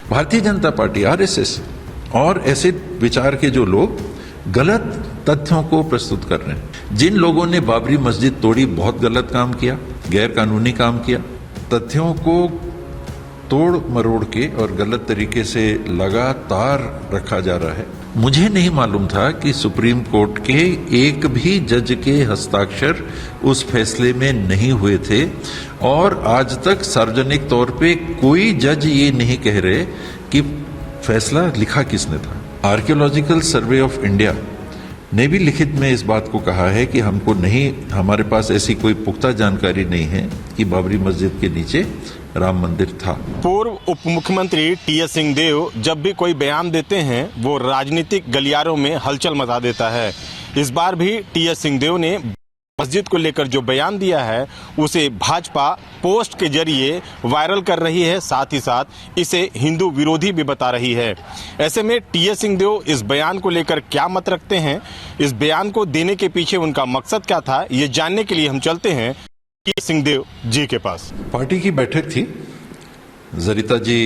Bharatiya Janata party, RSS और ऐसे विचार के जो लोग गलत तथ्यों को प्रस्तुत कर रहे हैं। जिन लोगों ने बाबरी मस्जिद तोड़ी, बहुत गलत काम किया, गैर कानूनी काम किया। तथ्यों को तोड़ मरोड़ के और गलत तरीके से लगातार रखा जा रहा है। मुझे नहीं मालूम था कि सुप्रीम कोर्ट के एक भी जज के हस्ताक्षर उस फैसले में नहीं हुए थे और आज तक सार्वजनिक तौर पे कोई जज ये नहीं कह रहे कि फैसला लिखा किसने था। आर्कियोलॉजिकल सर्वे ऑफ इंडिया ने भी लिखित में इस बात को कहा है कि हमको नहीं, हमारे पास ऐसी कोई पुख्ता जानकारी नहीं है कि बाबरी मस्जिद के नीचे राम मंदिर था। पूर्व उप मुख्यमंत्री टीएस सिंहदेव जब भी कोई बयान देते हैं वो राजनीतिक गलियारों में हलचल मचा देता है। इस बार भी टीएस सिंहदेव ने मस्जिद को लेकर जो बयान दिया है उसे भाजपा पोस्ट के जरिए वायरल कर रही है, साथ ही साथ इसे हिंदू विरोधी भी बता रही है। ऐसे में टीएस सिंहदेव इस बयान को लेकर क्या मत रखते हैं, इस बयान को देने के पीछे उनका मकसद क्या था, ये जानने के लिए हम चलते हैं टीएस सिंहदेव जी के पास। पार्टी की बैठक थी, जरिता जी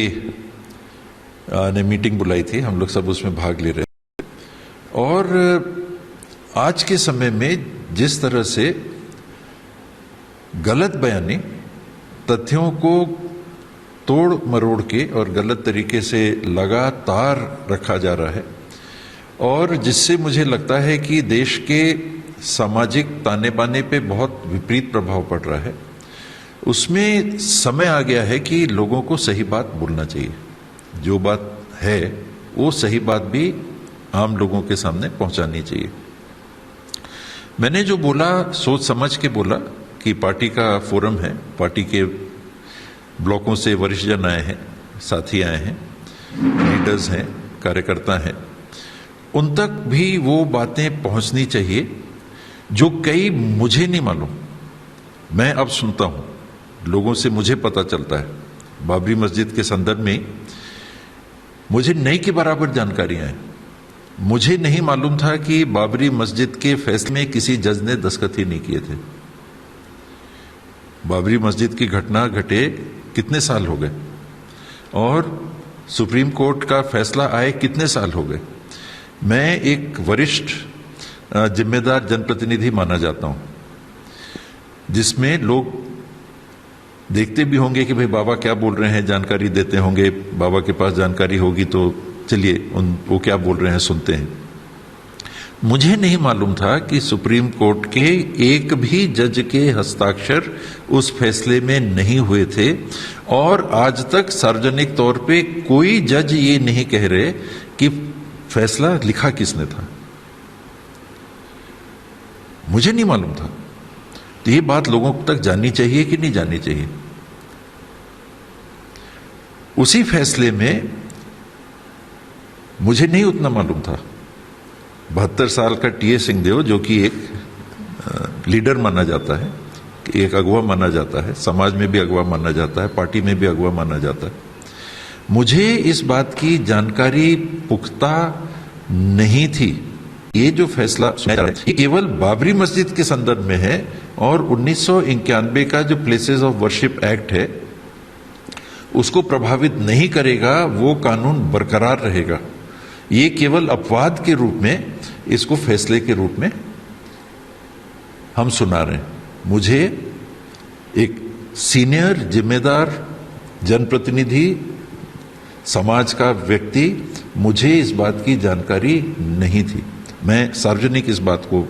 ने मीटिंग बुलाई थी, हम लोग सब उसमें भाग ले रहे थे और आज के समय में जिस तरह से गलत बयानी, तथ्यों को तोड़ मरोड़ के और गलत तरीके से लगातार रखा जा रहा है और जिससे मुझे लगता है कि देश के सामाजिक ताने बाने पे बहुत विपरीत प्रभाव पड़ रहा है, उसमें समय आ गया है कि लोगों को सही बात बोलना चाहिए। जो बात है वो सही बात भी आम लोगों के सामने पहुंचानी चाहिए। मैंने जो बोला सोच समझ के बोला कि पार्टी का फोरम है, पार्टी के ब्लॉकों से वरिष्ठ जन आए हैं, साथी आए हैं, लीडर्स हैं, कार्यकर्ता हैं, उन तक भी वो बातें पहुंचनी चाहिए जो कई मुझे नहीं मालूम। मैं अब सुनता हूं, लोगों से मुझे पता चलता है। बाबरी मस्जिद के संदर्भ में मुझे नहीं के बराबर जानकारियां हैं। मुझे नहीं मालूम था कि बाबरी मस्जिद के फैसले में किसी जज ने दस्तखत ही नहीं किए थे। बाबरी मस्जिद की घटना घटे कितने साल हो गए और सुप्रीम कोर्ट का फैसला आए कितने साल हो गए। मैं एक वरिष्ठ जिम्मेदार जनप्रतिनिधि माना जाता हूं, जिसमें लोग देखते भी होंगे कि भाई बाबा क्या बोल रहे हैं, जानकारी देते होंगे, बाबा के पास जानकारी होगी तो चलिए वो क्या बोल रहे हैं सुनते हैं। मुझे नहीं मालूम था कि सुप्रीम कोर्ट के एक भी जज के हस्ताक्षर उस फैसले में नहीं हुए थे और आज तक सार्वजनिक तौर पे कोई जज ये नहीं कह रहे कि फैसला लिखा किसने था। मुझे नहीं मालूम था। तो ये बात लोगों तक जाननी चाहिए कि नहीं जाननी चाहिए। उसी फैसले में मुझे नहीं उतना मालूम था। 72 साल का टीएस सिंहदेव, जो कि एक लीडर माना जाता है, एक अगवा माना जाता है, समाज में भी अगवा माना जाता है, पार्टी में भी अगवा माना जाता है, मुझे इस बात की जानकारी पुख्ता नहीं थी। ये जो फैसला ये केवल बाबरी मस्जिद के संदर्भ में है और 1991 का जो प्लेसेस ऑफ वर्शिप एक्ट है उसको प्रभावित नहीं करेगा, वो कानून बरकरार रहेगा। ये केवल अपवाद के रूप में, इसको फैसले के रूप में हम सुना रहे हैं। मुझे एक सीनियर जिम्मेदार जनप्रतिनिधि, समाज का व्यक्ति, मुझे इस बात की जानकारी नहीं थी। मैं सार्वजनिक इस बात को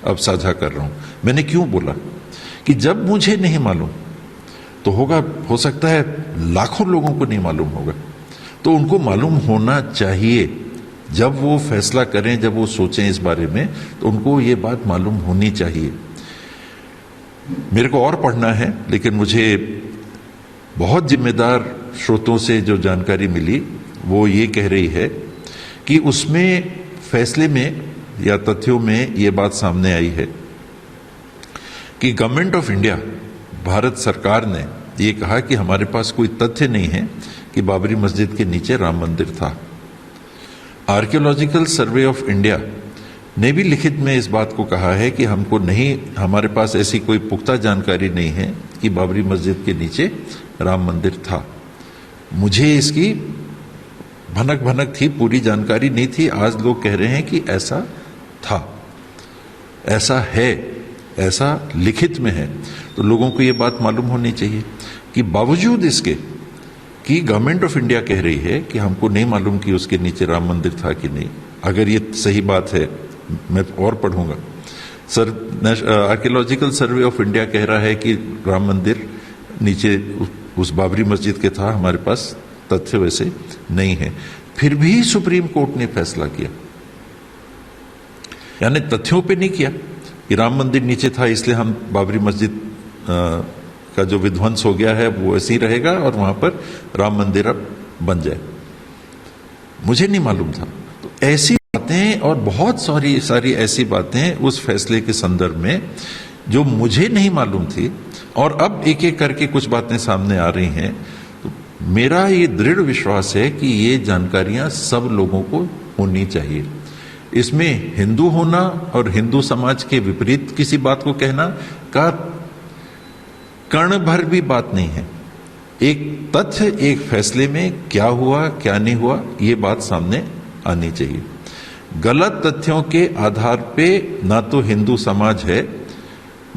अब साझा कर रहा हूं। मैंने क्यों बोला कि जब मुझे नहीं मालूम तो होगा, हो सकता है लाखों लोगों को नहीं मालूम होगा, तो उनको मालूम होना चाहिए। जब वो फैसला करें, जब वो सोचें इस बारे में, तो उनको ये बात मालूम होनी चाहिए। मेरे को और पढ़ना है, लेकिन मुझे बहुत जिम्मेदार स्रोतों से जो जानकारी मिली वो ये कह रही है कि उसमें फैसले में या तथ्यों में ये बात सामने आई है कि गवर्नमेंट ऑफ इंडिया, भारत सरकार ने ये कहा कि हमारे पास कोई तथ्य नहीं है कि बाबरी मस्जिद के नीचे राम मंदिर था। आर्कियोलॉजिकल सर्वे ऑफ इंडिया ने भी लिखित में इस बात को कहा है कि हमको नहीं, हमारे पास ऐसी कोई पुख्ता जानकारी नहीं है कि बाबरी मस्जिद के नीचे राम मंदिर था। मुझे इसकी भनक भनक थी, पूरी जानकारी नहीं थी। आज लोग कह रहे हैं कि ऐसा था, ऐसा है, ऐसा लिखित में है। तो लोगों को ये बात मालूम होनी चाहिए कि बावजूद इसके कि गवर्नमेंट ऑफ इंडिया कह रही है कि हमको नहीं मालूम कि उसके नीचे राम मंदिर था कि नहीं। अगर ये सही बात है, मैं और पढ़ूंगा। आर्कियोलॉजिकल सर्वे ऑफ इंडिया कह रहा है कि राम मंदिर नीचे उस बाबरी मस्जिद के था। हमारे पास तथ्य वैसे नहीं है, फिर भी सुप्रीम कोर्ट ने फैसला किया, यानी तथ्यों पे नहीं किया कि राम मंदिर नीचे था इसलिए हम बाबरी मस्जिद का जो विध्वंस हो गया है वो ऐसे ही रहेगा और वहां पर राम मंदिर अब बन जाए। मुझे नहीं मालूम था। तो ऐसी बातें और बहुत सारी ऐसी बातें उस फैसले के संदर्भ में जो मुझे नहीं मालूम थी और अब एक एक करके कुछ बातें सामने आ रही हैं। तो मेरा ये दृढ़ विश्वास है कि ये जानकारियां सब लोगों को होनी चाहिए। इसमें हिंदू होना और हिंदू समाज के विपरीत किसी बात को कहना का कण भर भी बात नहीं है। एक तथ्य, एक फैसले में क्या हुआ क्या नहीं हुआ ये बात सामने आनी चाहिए। गलत तथ्यों के आधार पे ना तो हिंदू समाज है,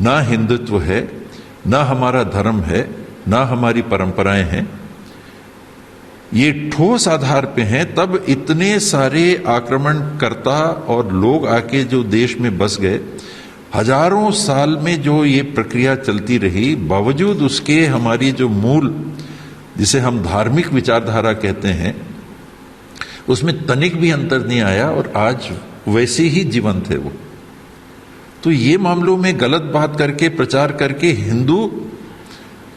ना हिंदुत्व है, ना हमारा धर्म है, ना हमारी परंपराएं हैं। ये ठोस आधार पे हैं, तब इतने सारे आक्रमणकर्ता और लोग आके जो देश में बस गए। हजारों साल में जो ये प्रक्रिया चलती रही, बावजूद उसके हमारी जो मूल, जिसे हम धार्मिक विचारधारा कहते हैं, उसमें तनिक भी अंतर नहीं आया और आज वैसे ही जीवंत है वो। तो ये मामलों में गलत बात करके, प्रचार करके हिंदू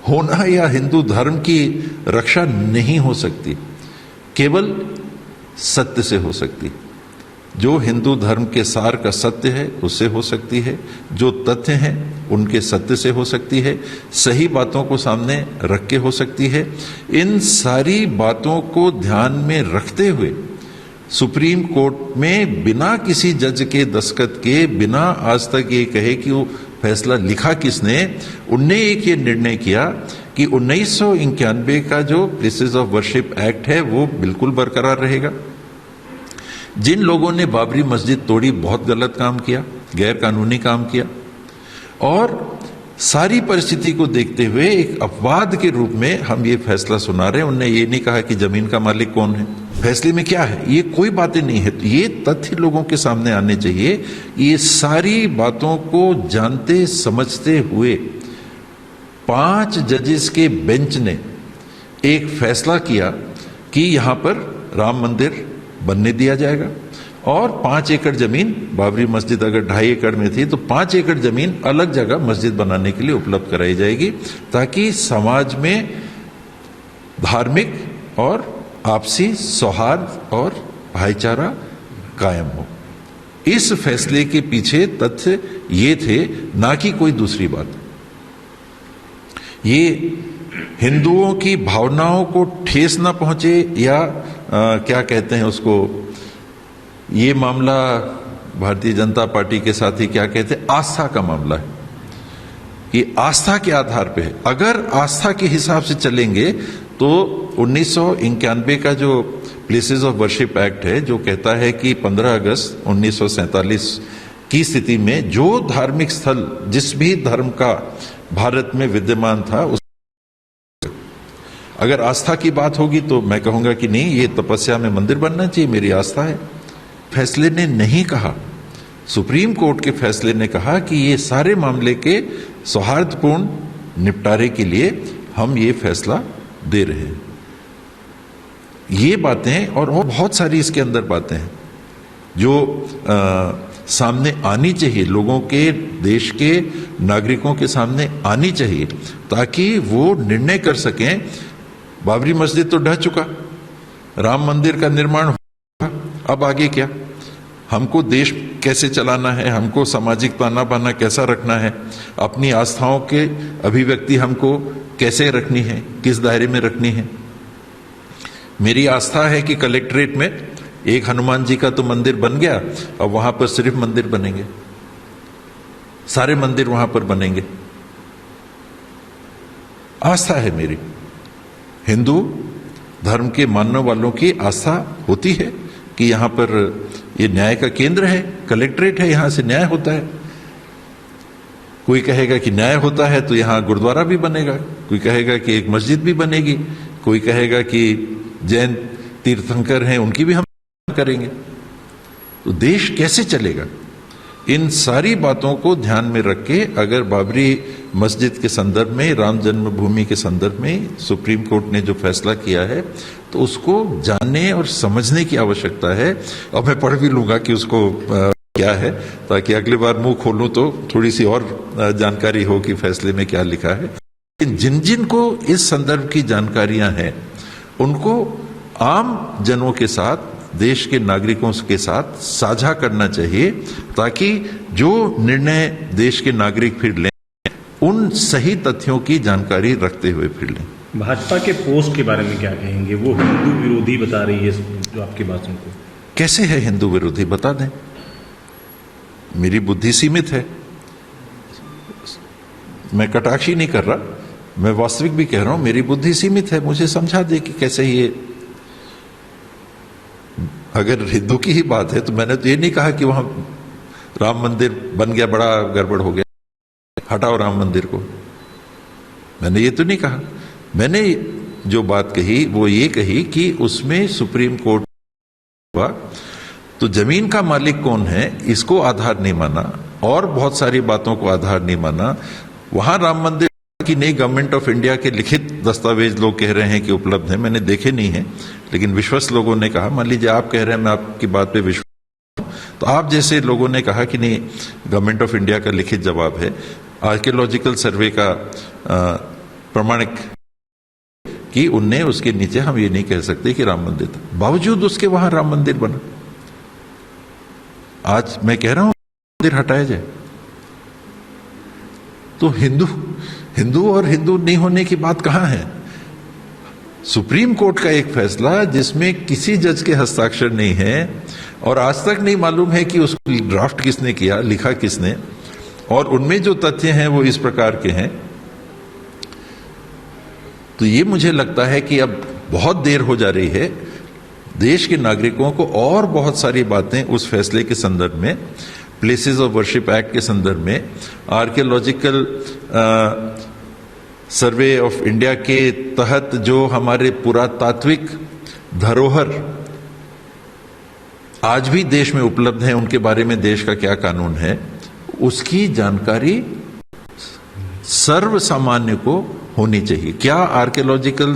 होना या हिंदू धर्म की रक्षा नहीं हो सकती, केवल सत्य से हो सकती। जो हिंदू धर्म के सार का सत्य है उससे हो सकती है, जो तथ्य हैं उनके सत्य से हो सकती है, सही बातों को सामने रख के हो सकती है। इन सारी बातों को ध्यान में रखते हुए सुप्रीम कोर्ट में बिना किसी जज के दस्तखत के, बिना आज तक ये कहे कि वो फैसला लिखा किसने, उनने एक ये निर्णय किया कि 1991 का जो प्लेसेस ऑफ वर्शिप एक्ट है वो बिल्कुल बरकरार रहेगा। जिन लोगों ने बाबरी मस्जिद तोड़ी बहुत गलत काम किया, गैर कानूनी काम किया, और सारी परिस्थिति को देखते हुए एक अपवाद के रूप में हम ये फैसला सुना रहे हैं। उन्होंने ये नहीं कहा कि जमीन का मालिक कौन है, फैसले में क्या है, ये कोई बातें नहीं है। तो ये तथ्य लोगों के सामने आने चाहिए। ये सारी बातों को जानते समझते हुए 5 जजेस के बेंच ने एक फैसला किया कि यहां पर राम मंदिर बनने दिया जाएगा और 5 एकड़ जमीन, बाबरी मस्जिद अगर 2.5 एकड़ में थी तो 5 एकड़ जमीन अलग जगह मस्जिद बनाने के लिए उपलब्ध कराई जाएगी, ताकि समाज में धार्मिक और आपसी सौहार्द और भाईचारा कायम हो। इस फैसले के पीछे तथ्य ये थे, ना कि कोई दूसरी बात। ये हिंदुओं की भावनाओं को ठेस ना पहुंचे या क्या कहते हैं उसको, ये मामला भारतीय जनता पार्टी के साथ ही क्या कहते हैं, आस्था का मामला है। ये आस्था के आधार पे है। अगर आस्था के हिसाब से चलेंगे तो 1991 का जो प्लेसेस ऑफ वर्शिप एक्ट है, जो कहता है कि 15 अगस्त 1947 की स्थिति में जो धार्मिक स्थल जिस भी धर्म का भारत में विद्यमान था, उस अगर आस्था की बात होगी तो मैं कहूंगा कि नहीं, ये तपस्या में मंदिर बनना चाहिए, मेरी आस्था है। फैसले ने नहीं कहा, सुप्रीम कोर्ट के फैसले ने कहा कि ये सारे मामले के सौहार्दपूर्ण निपटारे के लिए हम ये फैसला दे रहे हैं। ये बातें और बहुत सारी इसके अंदर बातें हैं जो सामने आनी चाहिए, लोगों के, देश के नागरिकों के सामने आनी चाहिए, ताकि वो निर्णय कर सकें। बाबरी मस्जिद तो ढह चुका, राम मंदिर का निर्माण हुआ, अब आगे क्या, हमको देश कैसे चलाना है, हमको सामाजिक ताना बाना कैसा रखना है, अपनी आस्थाओं के अभिव्यक्ति हमको कैसे रखनी है, किस दायरे में रखनी है। मेरी आस्था है कि कलेक्ट्रेट में एक हनुमान जी का तो मंदिर बन गया, अब वहां पर सिर्फ मंदिर बनेंगे, सारे मंदिर वहां पर बनेंगे। आस्था है मेरी। हिंदू धर्म के मानने वालों की आस्था होती है कि यहाँ पर ये न्याय का केंद्र है, कलेक्ट्रेट है, यहाँ से न्याय होता है। कोई कहेगा कि न्याय होता है तो यहाँ गुरुद्वारा भी बनेगा, कोई कहेगा कि एक मस्जिद भी बनेगी, कोई कहेगा कि जैन तीर्थंकर हैं उनकी भी हम करेंगे। तो देश कैसे चलेगा? इन सारी बातों को ध्यान में रख के अगर बाबरी मस्जिद के संदर्भ में, राम जन्मभूमि के संदर्भ में सुप्रीम कोर्ट ने जो फैसला किया है तो उसको जानने और समझने की आवश्यकता है। और मैं पढ़ भी लूंगा कि उसको क्या है, ताकि अगली बार मुंह खोलूं तो थोड़ी सी और जानकारी हो कि फैसले में क्या लिखा है। जिन जिन को इस संदर्भ की जानकारियां हैं उनको आम जनों के साथ, देश के नागरिकों के साथ साझा करना चाहिए, ताकि जो निर्णय देश के नागरिक फिर लें उन सही तथ्यों की जानकारी रखते हुए फिर लें। भाजपा के पोस्ट के बारे में क्या कहेंगे? वो हिंदू विरोधी बता रही है जो आपकी बात सुनकर। कैसे है हिंदू विरोधी? बता दें। मेरी बुद्धि सीमित है, मैं कटाक्षी नहीं कर रहा, मैं वास्तविक भी कह रहा हूं। मेरी बुद्धि सीमित है, मुझे समझा दे कि कैसे ये, अगर हिंदू की ही बात है तो मैंने तो ये नहीं कहा कि वहां राम मंदिर बन गया, बड़ा गड़बड़ हो गया, हटाओ राम मंदिर को। मैंने ये तो नहीं कहा। मैंने जो बात कही वो ये कही कि उसमें सुप्रीम कोर्ट हुआ तो जमीन का मालिक कौन है इसको आधार नहीं माना, और बहुत सारी बातों को आधार नहीं माना। वहां राम मंदिर की नई गवर्नमेंट ऑफ इंडिया के लिखित दस्तावेज लोग कह रहे हैं कि उपलब्ध है, मैंने देखे नहीं है, लेकिन विश्वस्त लोगों ने कहा। मान लीजिए आप कह रहे हैं, मैं आपकी बात पे विश्वास, तो आप जैसे लोगों ने कहा कि नहीं, गवर्नमेंट ऑफ इंडिया का लिखित जवाब है, आर्कियोलॉजिकल सर्वे का प्रमाणिक कि उनने, उसके नीचे हम ये नहीं कह सकते कि राम मंदिर था, बावजूद उसके वहां राम मंदिर बना। आज मैं कह रहा हूं मंदिर हटाया जाए, तो हिंदू और हिंदू नहीं होने की बात कहां है? सुप्रीम कोर्ट का एक फैसला जिसमें किसी जज के हस्ताक्षर नहीं है और आज तक नहीं मालूम है कि उसको ड्राफ्ट किसने किया, लिखा किसने, और उनमें जो तथ्य हैं वो इस प्रकार के हैं। तो ये मुझे लगता है कि अब बहुत देर हो जा रही है। देश के नागरिकों को और बहुत सारी बातें उस फैसले के संदर्भ में, प्लेसेस ऑफ वर्शिप एक्ट के संदर्भ में, आर्कियोलॉजिकल सर्वे ऑफ इंडिया के तहत जो हमारे पुरातात्विक धरोहर आज भी देश में उपलब्ध हैं, उनके बारे में देश का क्या कानून है, उसकी जानकारी सर्व सामान्य को होनी चाहिए। क्या आर्कियोलॉजिकल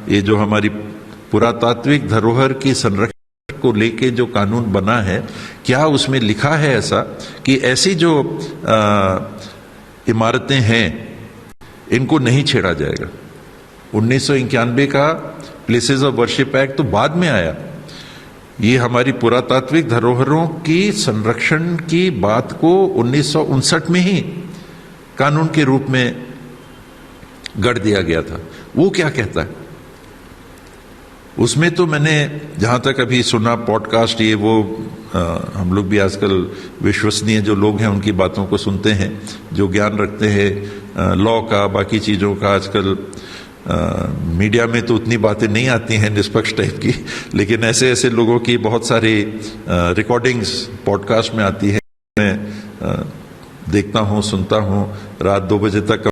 ये जो हमारी पुरातात्विक धरोहर की संरक्षण को लेके जो कानून बना है, क्या उसमें लिखा है ऐसा कि ऐसी जो इमारतें हैं इनको नहीं छेड़ा जाएगा? 1991 का प्लेसेस ऑफ वर्शिप एक्ट तो बाद में आया। ये हमारी पुरातात्विक धरोहरों की संरक्षण की बात को 1959 में ही कानून के रूप में गढ़ दिया गया था। वो क्या कहता है उसमें? तो मैंने जहां तक अभी सुना पॉडकास्ट, ये वो हम लोग भी आजकल विश्वसनीय जो लोग हैं उनकी बातों को सुनते हैं, जो ज्ञान रखते हैं लॉ का, बाकी चीजों का। आजकल मीडिया में तो उतनी बातें नहीं आती हैं निष्पक्ष टाइप की, लेकिन ऐसे ऐसे लोगों की बहुत सारी रिकॉर्डिंग्स पॉडकास्ट में आती है। मैं देखता हूँ, सुनता हूँ, रात 2 बजे तक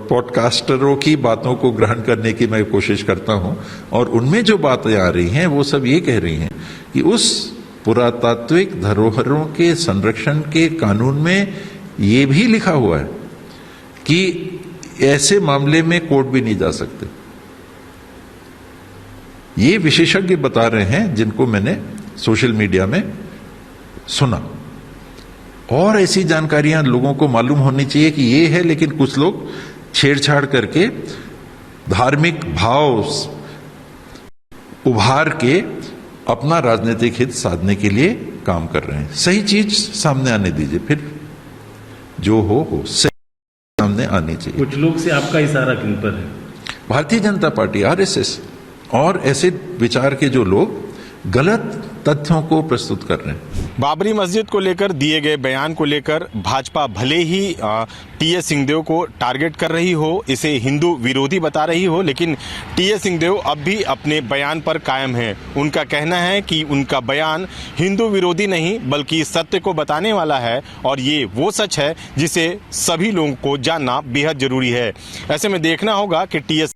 पॉडकास्टरों की बातों को ग्रहण करने की मैं कोशिश करता हूं, और उनमें जो बातें आ रही हैं वो सब ये कह रही हैं कि उस पुरातात्विक धरोहरों के संरक्षण के कानून में ये भी लिखा हुआ है कि ऐसे मामले में कोर्ट भी नहीं जा सकते। ये विशेषज्ञ बता रहे हैं जिनको मैंने सोशल मीडिया में सुना। और ऐसी जानकारियां लोगों को मालूम होनी चाहिए कि ये है, लेकिन कुछ लोग छेड़छाड़ करके धार्मिक भाव उभार के अपना राजनीतिक हित साधने के लिए काम कर रहे हैं। सही चीज सामने आने दीजिए, फिर जो हो सही सामने आनी चाहिए। कुछ लोग से आपका इशारा किन पर है? भारतीय जनता पार्टी, आरएसएस और ऐसे विचार के जो लोग गलत तथ्यों को प्रस्तुत कर रहे हैं। बाबरी मस्जिद को लेकर दिए गए बयान को लेकर भाजपा भले ही टीएस सिंहदेव को टारगेट कर रही हो, इसे हिंदू विरोधी बता रही हो, लेकिन टीएस सिंहदेव अब भी अपने बयान पर कायम है। उनका कहना है कि उनका बयान हिंदू विरोधी नहीं बल्कि सत्य को बताने वाला है और ये वो सच है जिसे सभी लोगों को जानना बेहद जरूरी है। ऐसे में देखना होगा कि टीएस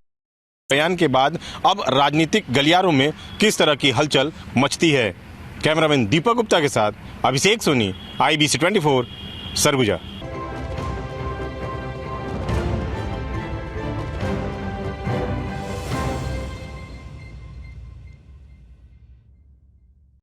बयान के बाद अब राजनीतिक गलियारों में किस तरह की हलचल मचती है। कैमरामैन दीपक गुप्ता के साथ अभिषेक सोनी, IBC 24, सरगुजा।